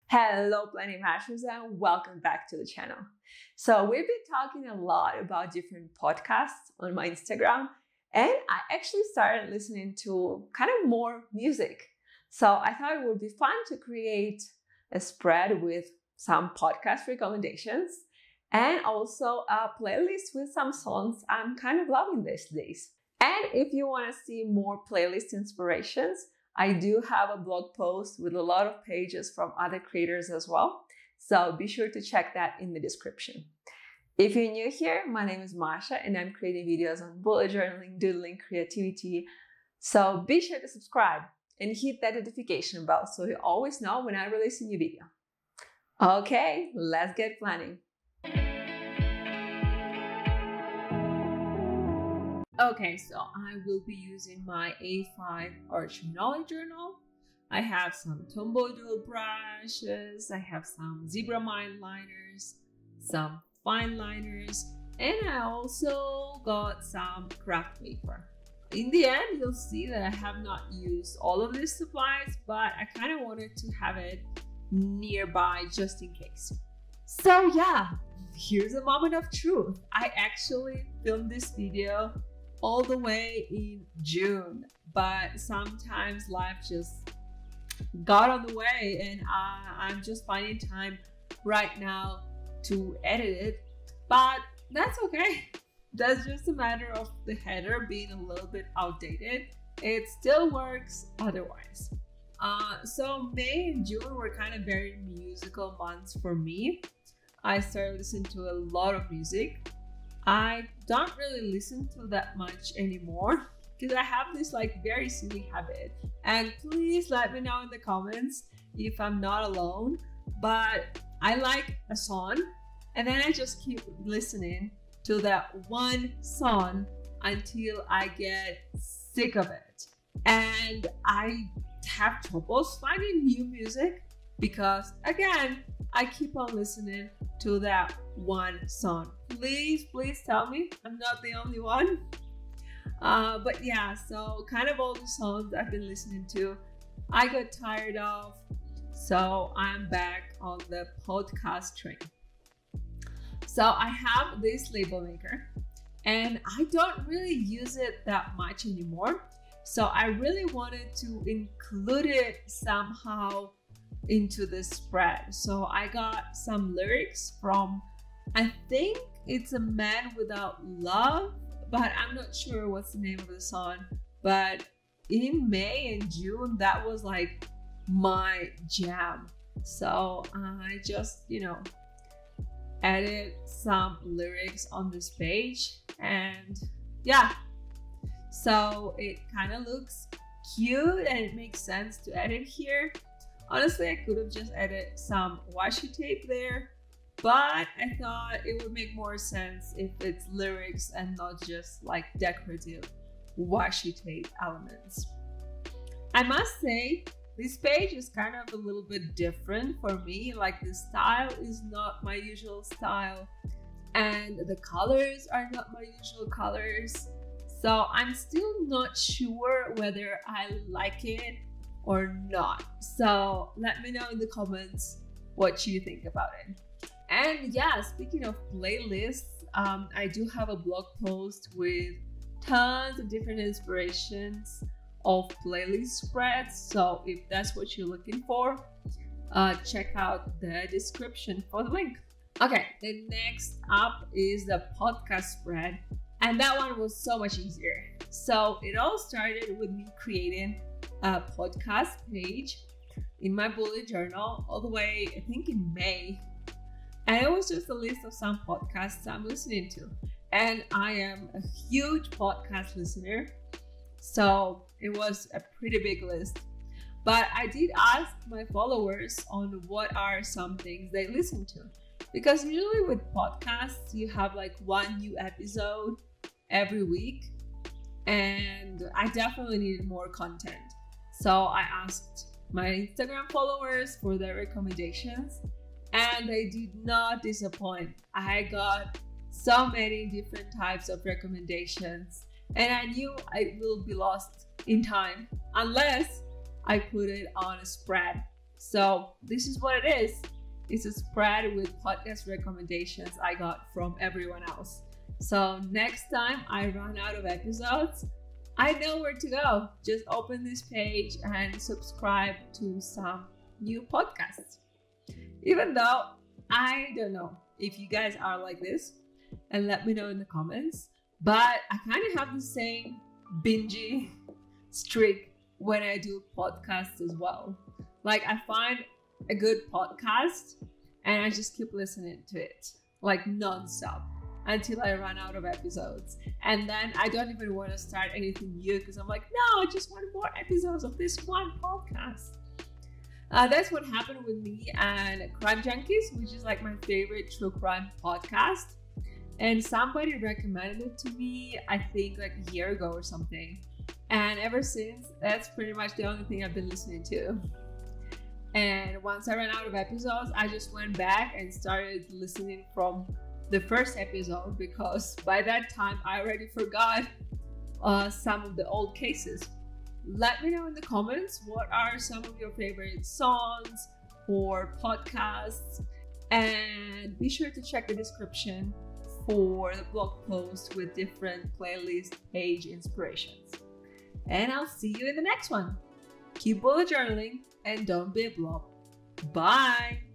Hello, Planet Mashers, and welcome back to the channel. So we've been talking a lot about different podcasts on my Instagram, and I actually started listening to kind of more music. So I thought it would be fun to create a spread with some podcast recommendations and also a playlist with some songs I'm kind of loving these days. And if you want to see more playlist inspirations, I do have a blog post with a lot of pages from other creators as well. So be sure to check that in the description. If you're new here, my name is Masha and I'm creating videos on bullet journaling, doodling, creativity. So be sure to subscribe and hit that notification bell so you always know when I release a new video. Okay, let's get planning. Okay, so I will be using my A5 art journal. I have some Tombow dual brushes, I have some zebra mine liners, some fine liners, and I also got some craft paper. In the end, you'll see that I have not used all of these supplies, but I kind of wanted to have it nearby just in case. So yeah, here's a moment of truth. I actually filmed this video all the way in June, but sometimes life just got on the way and I'm just finding time right now to edit it, but that's okay. That's just a matter of the header being a little bit outdated. It still works otherwise. So May and June were kind of very musical months for me. I started listening to a lot of music. I don't really listen to that much anymore because I have this very silly habit, and please let me know in the comments if I'm not alone, but I like a song and then I just keep listening to that one song until I get sick of it, and I have troubles finding new music because again I keep on listening to that one song. Please tell me I'm not the only one. But yeah, so kind of all the songs I've been listening to, I got tired of. So I'm back on the podcast train. So I have this label maker and I don't really use it that much anymore. So I really wanted to include it somehow into this spread. So I got some lyrics from, I think it's A Man Without Love, but I'm not sure what's the name of the song. But in May and June, that was like my jam. So I just, added some lyrics on this page, and yeah, so it kind of looks cute and it makes sense to edit here. Honestly, I could have just added some washi tape there, but I thought it would make more sense if it's lyrics and not just decorative washi tape elements. I must say, this page is kind of a little bit different for me. The style is not my usual style and the colors are not my usual colors. So I'm still not sure whether I like it or not. So let me know in the comments what you think about it. And yeah, speaking of playlists, I do have a blog post with tons of different inspirations of playlist spreads. So if that's what you're looking for, check out the description for the link. Okay, the next up is the podcast spread, and that one was so much easier. So it all started with me creating a podcast page in my bullet journal all the way, I think, in May, and it was just a list of some podcasts I'm listening to, and I am a huge podcast listener, so it was a pretty big list. But I did ask my followers on what are some things they listen to, because usually with podcasts you have one new episode every week, and I definitely needed more content. So I asked my Instagram followers for their recommendations, and they did not disappoint. I got so many different types of recommendations, and I knew I will be lost in time unless I put it on a spread. So this is what it is. It's a spread with podcast recommendations I got from everyone else. So next time I run out of episodes, I know where to go. Just open this page and subscribe to some new podcasts. Even though I don't know if you guys are like this, and let me know in the comments, but I kind of have the same bingey streak when I do podcasts as well. Like, I find a good podcast and I just keep listening to it like non-stop until I run out of episodes. And then I don't even want to start anything new because I'm like, no, I just want more episodes of this one podcast. That's what happened with me and Crime Junkies, which is like my favorite true crime podcast. And somebody recommended it to me, I think like a year ago or something. And ever since, that's pretty much the only thing I've been listening to. And once I ran out of episodes, I just went back and started listening from the first episode, because by that time I already forgot some of the old cases. Let me know in the comments what are some of your favorite songs or podcasts, and be sure to check the description for the blog post with different playlist page inspirations. And I'll see you in the next one. Keep bullet journaling and don't be a blob. Bye!